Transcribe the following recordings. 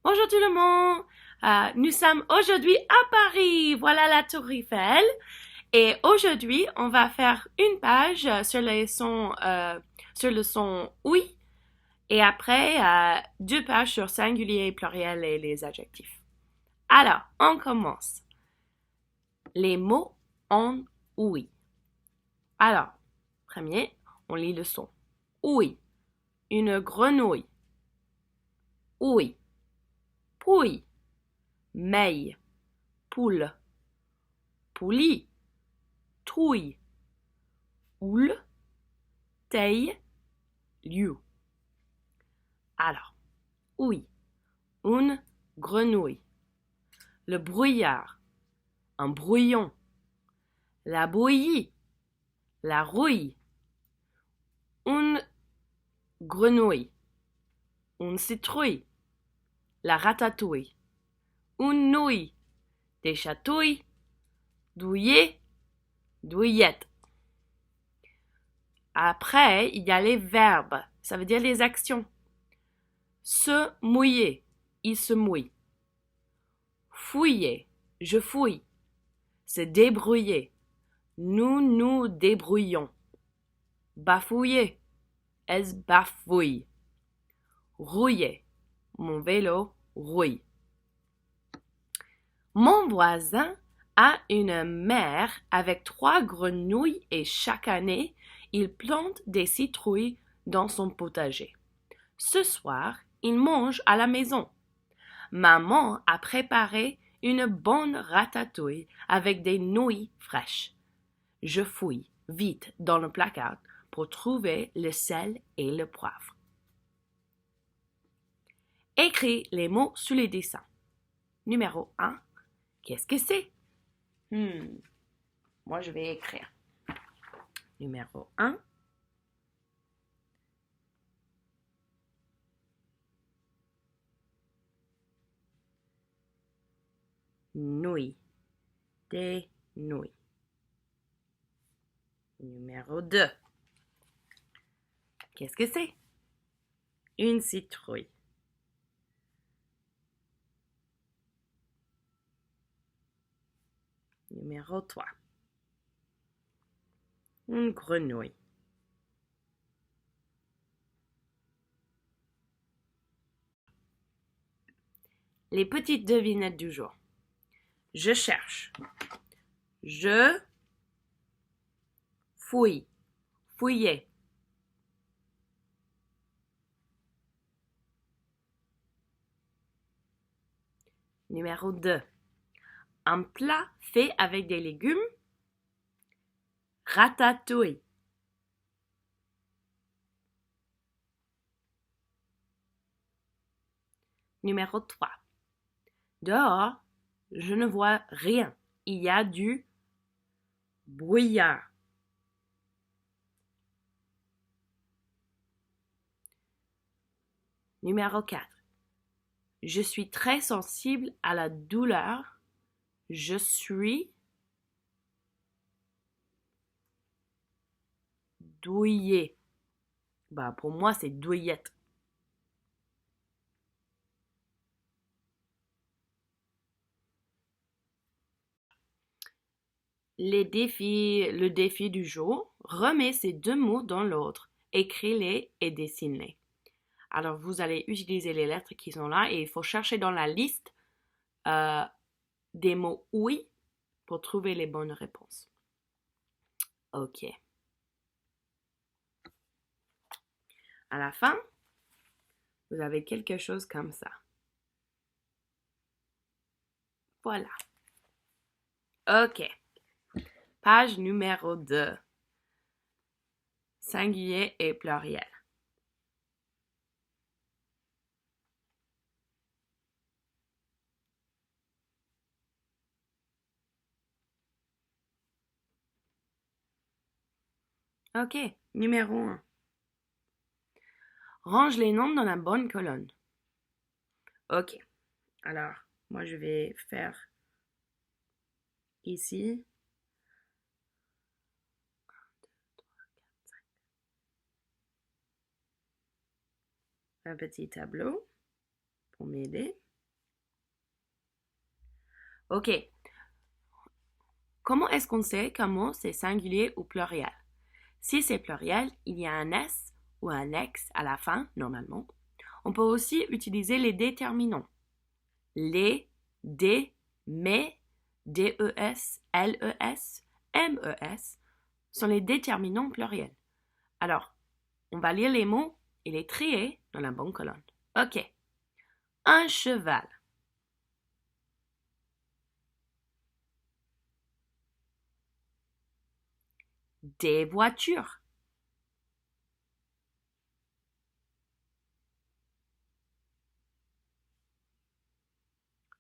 Bonjour tout le monde. Nous sommes aujourd'hui à Paris. Voilà la Tour Eiffel. Et aujourd'hui, on va faire une page sur le son oui. Et après, deux pages sur singulier, pluriel et les adjectifs. Alors, on commence. Les mots en oui. Alors, premier, on lit le son. Oui. Une grenouille. Oui. Pouille. Meille. Poule. Poulie. Trouille, houle, teille, lieu. Alors, oui, une grenouille, le brouillard, un brouillon, la bouillie, la rouille, une grenouille, une citrouille, la ratatouille, une nouille, des chatouilles, douillet, douillette. Après, il y a les verbes, ça veut dire les actions. Se mouiller, il se mouille. Fouiller, je fouille. Se débrouiller, nous nous débrouillons. Bafouiller, elle se bafouille. Rouiller, mon vélo rouille. Mon voisin a une mère avec 3 grenouilles et chaque année, il plante des citrouilles dans son potager. Ce soir, il mange à la maison. Maman a préparé une bonne ratatouille avec des nouilles fraîches. Je fouille vite dans le placard pour trouver le sel et le poivre. Écris les mots sous les dessins. Numéro 1. Qu'est-ce que c'est? Moi, je vais écrire. Numéro 1. Nouilles. Des nouilles. Numéro 2. Qu'est-ce que c'est? Une citrouille. Numéro 3. Une grenouille. Les petites devinettes du jour. Je cherche. Je fouille. Fouiller. Numéro 2. Un plat fait avec des légumes. Ratatouille. Numéro 3. Dehors, je ne vois rien. Il y a du brouillard. Numéro 4. Je suis très sensible à la douleur. Je suis douillé. Pour moi, c'est douillette. Le défi du jour, remets ces deux mots dans l'ordre, écris-les et dessine-les. Alors, vous allez utiliser les lettres qui sont là et il faut chercher dans la liste des mots oui pour trouver les bonnes réponses. Ok. À la fin, vous avez quelque chose comme ça. Voilà. Ok. Page numéro 2. Singulier et pluriel. Ok. Numéro 1. Range les noms dans la bonne colonne. Ok. Alors, moi je vais faire ici un petit tableau pour m'aider. OK. Comment est-ce qu'on sait qu'un mot c'est singulier ou pluriel? Si c'est pluriel, il y a un S ou un X à la fin, normalement. On peut aussi utiliser les déterminants. Les, des, mes, des, les, mes sont les déterminants pluriels. Alors, on va lire les mots et les trier dans la bonne colonne. OK. Un cheval. Des voitures.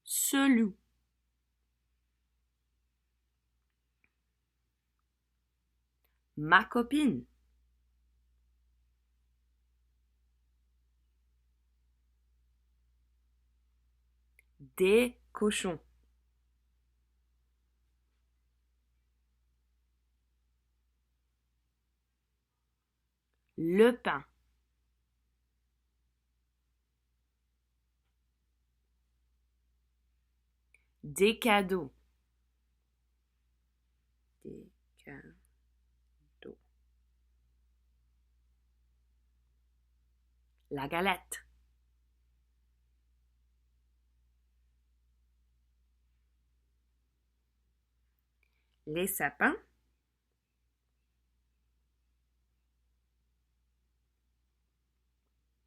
Ce loup. Ma copine. Des cochons. Le pain. Des cadeaux. Des cadeaux. La galette. Les sapins.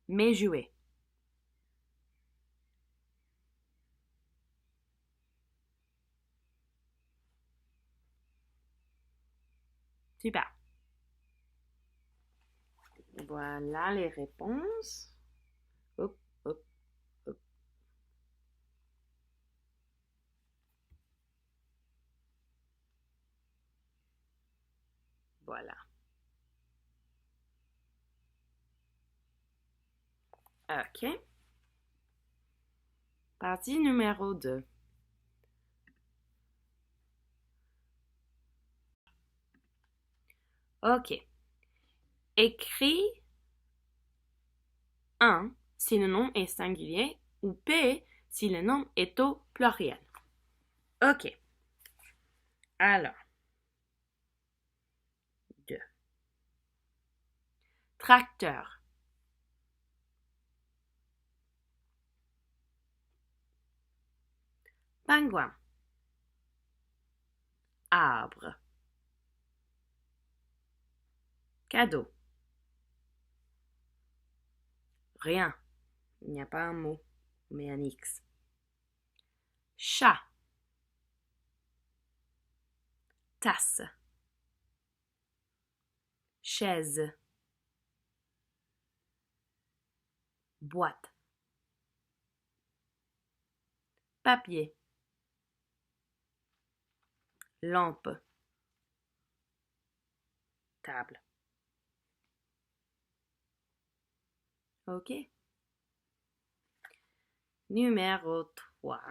Mes jouets. Super. Voilà les réponses. Hop, hop, hop. Voilà. OK. Partie numéro 2. OK. Écris 1 si le nom est singulier ou P si le nom est au pluriel. OK. Alors, 2. Tracteur. Pingouin. Arbre. Cadeau. Rien. Il n'y a pas un mot, mais un X. Chat. Tasse. Chaise. Boîte. Papier. Lampe. Table. OK. Numéro 3.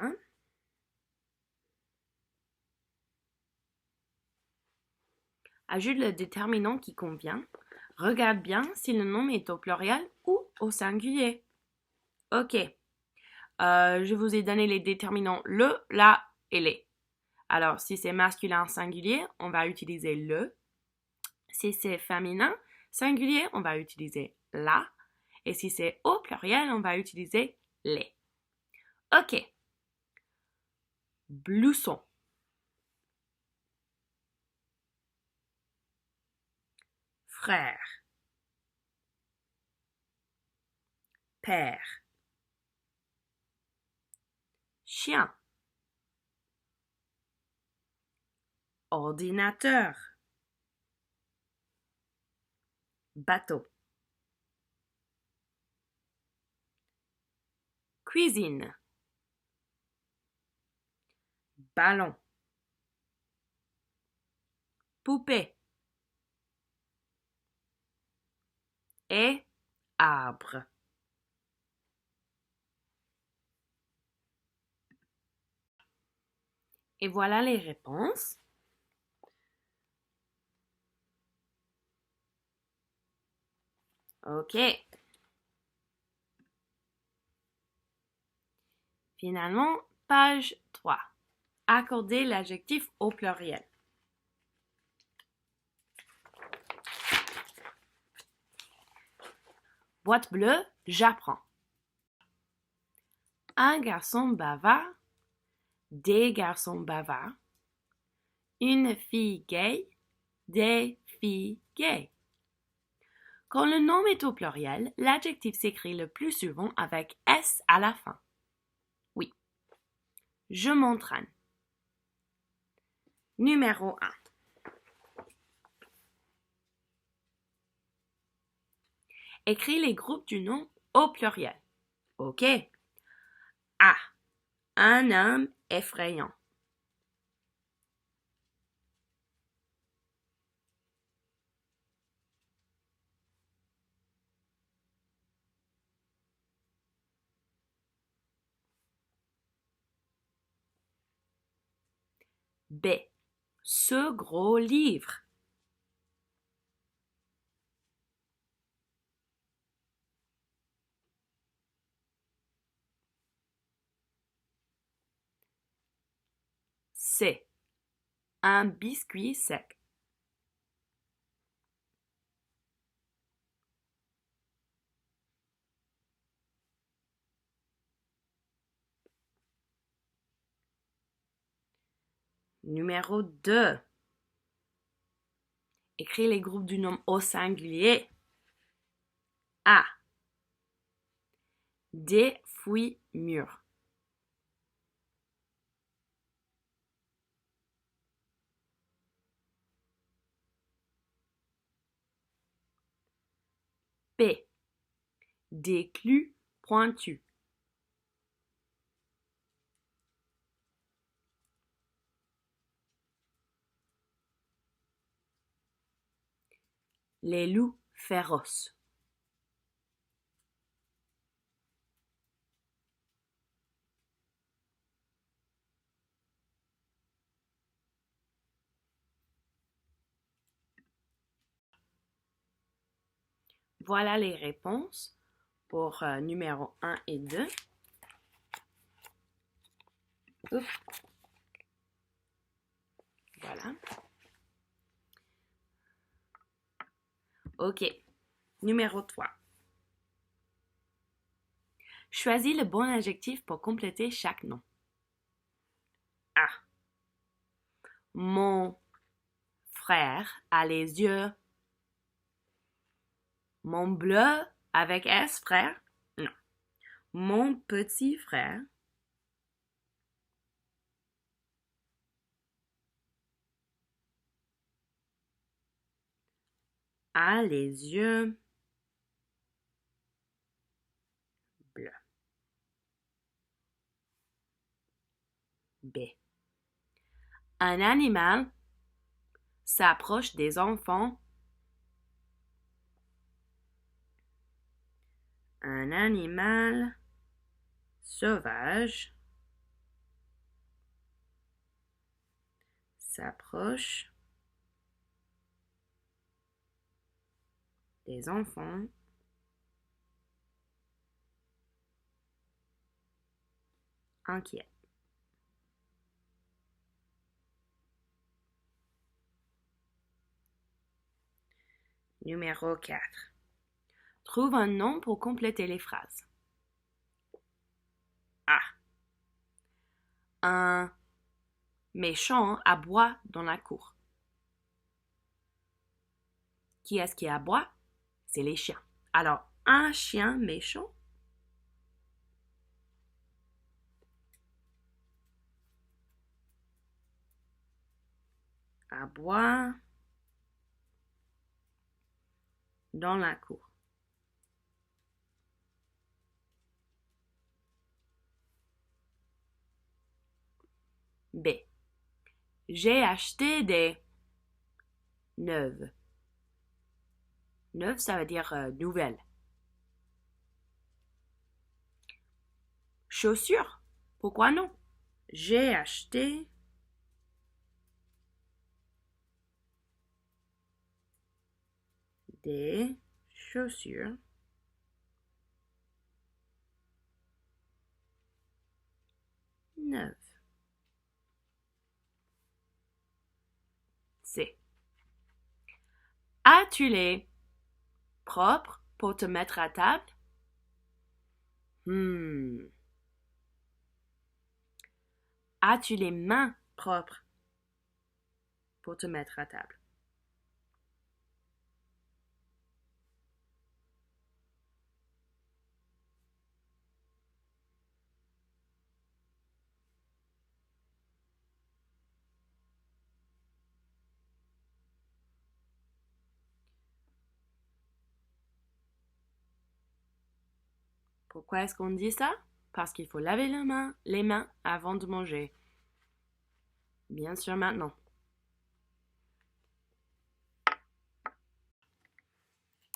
Ajoute le déterminant qui convient. Regarde bien si le nom est au pluriel ou au singulier. OK. Je vous ai donné les déterminants le, la et les. Alors, si c'est masculin singulier, on va utiliser le. Si c'est féminin singulier, on va utiliser la. Et si c'est au pluriel, on va utiliser les. OK. Blouson. Frère. Père. Chien. Ordinateur. Bateau. Cuisine. Ballon. Poupée. Et arbre. Et voilà les réponses. OK. Finalement, page 3. Accordez l'adjectif au pluriel. Boîte bleue, j'apprends. Un garçon bavard, des garçons bavards. Une fille gaie, des filles gaies. Quand le nom est au pluriel, l'adjectif s'écrit le plus souvent avec S à la fin. Oui. Je m'entraîne. Numéro 1. Écris les groupes du nom au pluriel. OK. A. Un homme effrayant. B. Ce gros livre. C. Un biscuit sec. Numéro 2. Écris les groupes du nom au singulier. A. Des fruits mûrs. B. Des clous pointus. Les loups féroces. Voilà les réponses pour numéro 1 et 2. Oups. Voilà. OK. Numéro 3. Choisis le bon adjectif pour compléter chaque nom. A. Mon frère a les yeux. Mon bleu avec S, frère? Non. Mon petit frère a les yeux bleus. B. Un animal s'approche des enfants. Un animal sauvage s'approche des enfants inquiets. Numéro 4. Trouve un nom pour compléter les phrases. A. Un méchant aboie dans la cour. Qui est-ce qui aboie? C'est les chiens. Alors, un chien méchant aboie dans la cour. B. J'ai acheté des neuves. Neuve, ça veut dire nouvelle. Chaussures? Pourquoi non? J'ai acheté des chaussures neuves. As-tu les propres pour te mettre à table? As-tu les mains propres pour te mettre à table? Pourquoi est-ce qu'on dit ça? Parce qu'il faut laver les mains avant de manger. Bien sûr maintenant.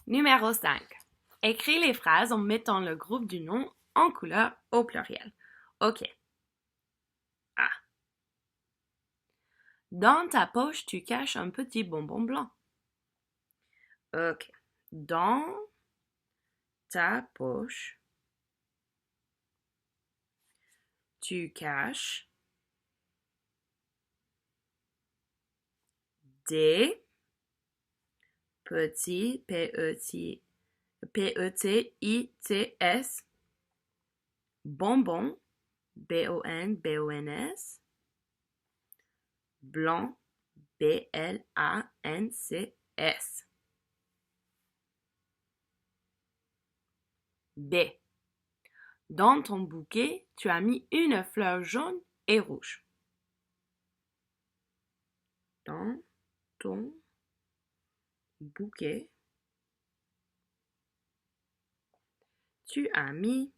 Numéro 5. Écris les phrases en mettant le groupe du nom en couleur au pluriel. OK. A. Dans ta poche, tu caches un petit bonbon blanc. OK. Dans ta poche, tu caches des petits P-E-T-I-T-S bonbons B-O-N-B-O-N-S blanc B-L-A-N-C-S. B. Dans ton bouquet, tu as mis une fleur jaune et rouge. Dans ton bouquet, tu as mis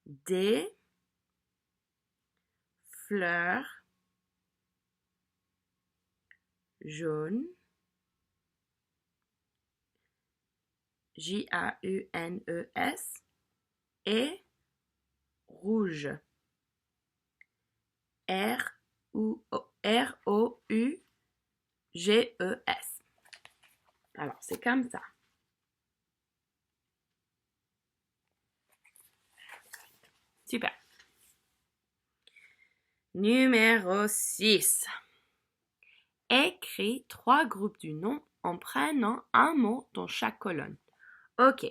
des fleurs jaunes J-A-U-N-E-S et rouge R-O-U-G-E-S. Alors, c'est comme ça. Super. Numéro 6. Écris 3 groupes du nom en prenant un mot dans chaque colonne. OK.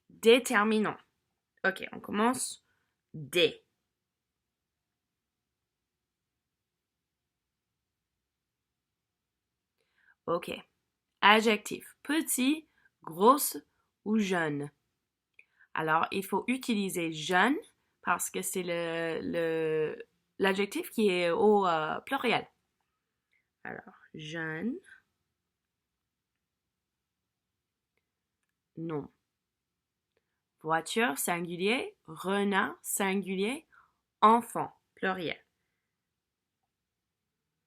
Déterminant. OK, on commence. D. OK. Adjectif. Petit, grosse ou jeune. Alors, il faut utiliser jeune parce que c'est l'adjectif qui est au pluriel. Alors, jeune. Nom. Voiture, singulier. Renard, singulier. Enfant, pluriel.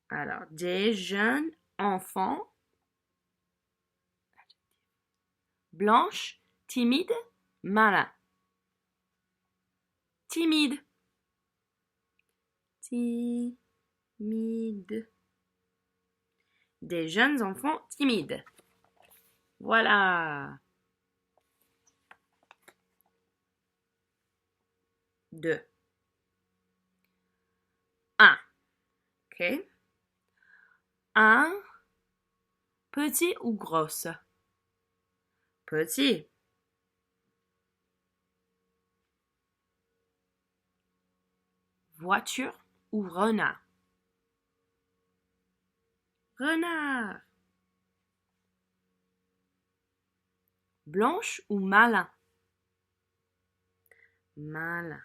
Alors, des jeunes enfants. Blanche, timide, malin. Timide. Timide. Des jeunes enfants timides. Voilà. 2. 1. OK. 1. Petit ou grosse? Petit. Voiture ou renard? Renard. Blanche ou malin? Malin.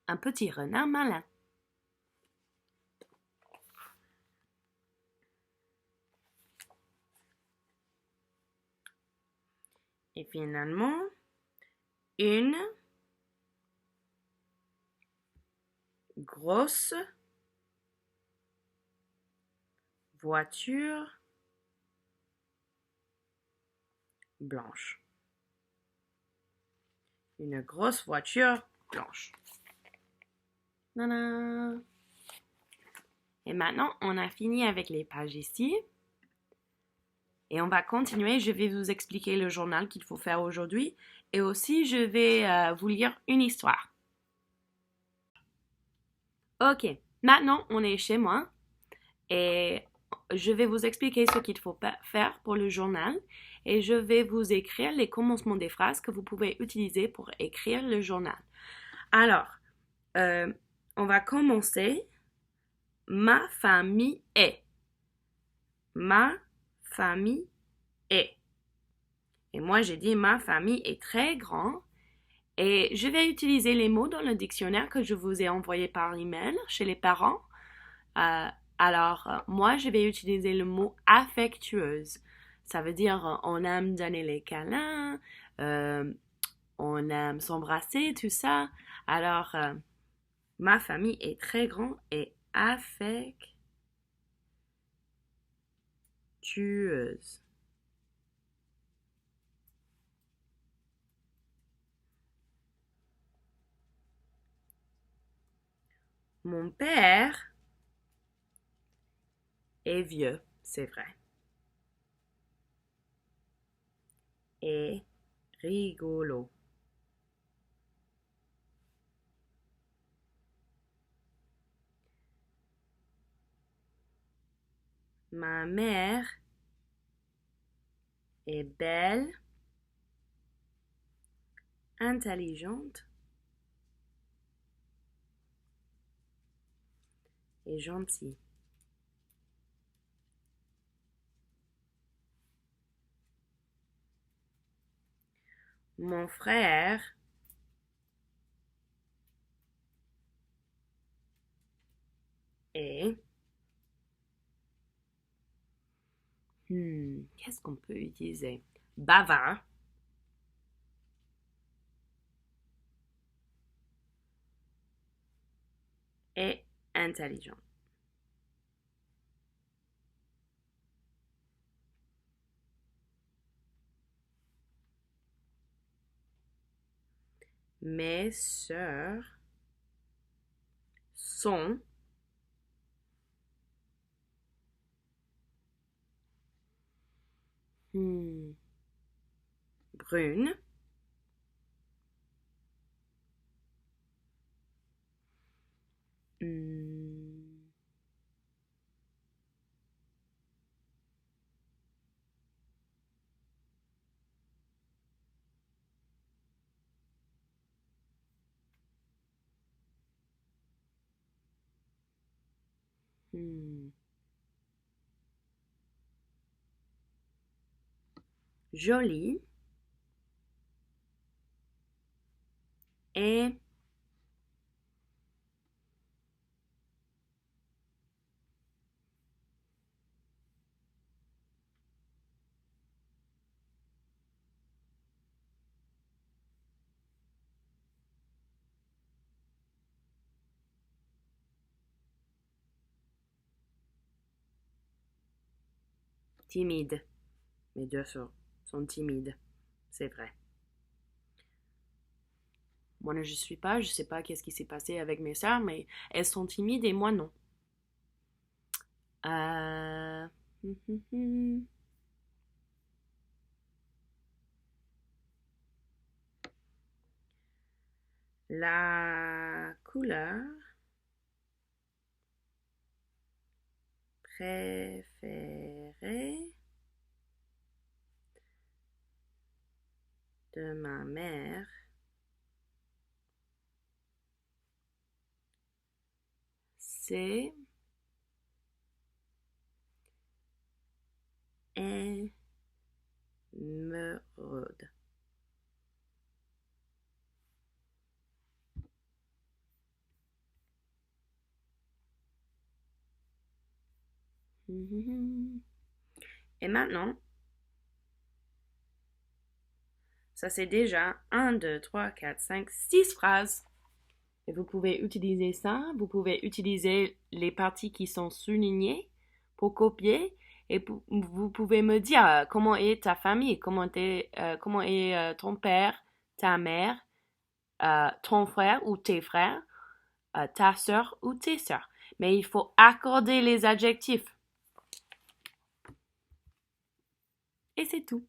Un petit renard malin. Et finalement, une grosse voiture blanche. Une grosse voiture blanche. Nana. Et maintenant, on a fini avec les pages ici. Et on va continuer. Je vais vous expliquer le journal qu'il faut faire aujourd'hui. Et aussi, je vais vous lire une histoire. Ok, maintenant on est chez moi et je vais vous expliquer ce qu'il faut faire pour le journal et je vais vous écrire les commencements des phrases que vous pouvez utiliser pour écrire le journal. Alors, euh, on va commencer. Ma famille est. Ma famille est. Et moi, j'ai dit ma famille est très grande. Et je vais utiliser les mots dans le dictionnaire que je vous ai envoyé par email chez les parents. Euh, moi, je vais utiliser le mot affectueuse. Ça veut dire on aime donner les câlins, euh, on aime s'embrasser, tout ça. Alors, ma famille est très grande et affectueuse. Mon père est vieux, c'est vrai. Et rigolo. Ma mère est belle, intelligente et gentille. Mon frère est... qu'est-ce qu'on peut utiliser? Bavard et intelligent. Mes sœurs sont brunes hmm, hmm, jolies et timides. Mes deux sœurs sont timides, c'est vrai. Moi, je ne suis pas, je ne sais pas qu'est-ce qui s'est passé avec mes sœurs, mais elles sont timides et moi non. Euh... La couleur préférée de ma mère, c'est émeraude. Et maintenant, ça c'est déjà 1, 2, 3, 4, 5, 6 phrases. Et vous pouvez utiliser ça, vous pouvez utiliser les parties qui sont soulignées pour copier et vous pouvez me dire comment est ta famille, comment est ton père, ta mère, ton frère ou tes frères, ta sœur ou tes sœurs. Mais il faut accorder les adjectifs. Et c'est tout.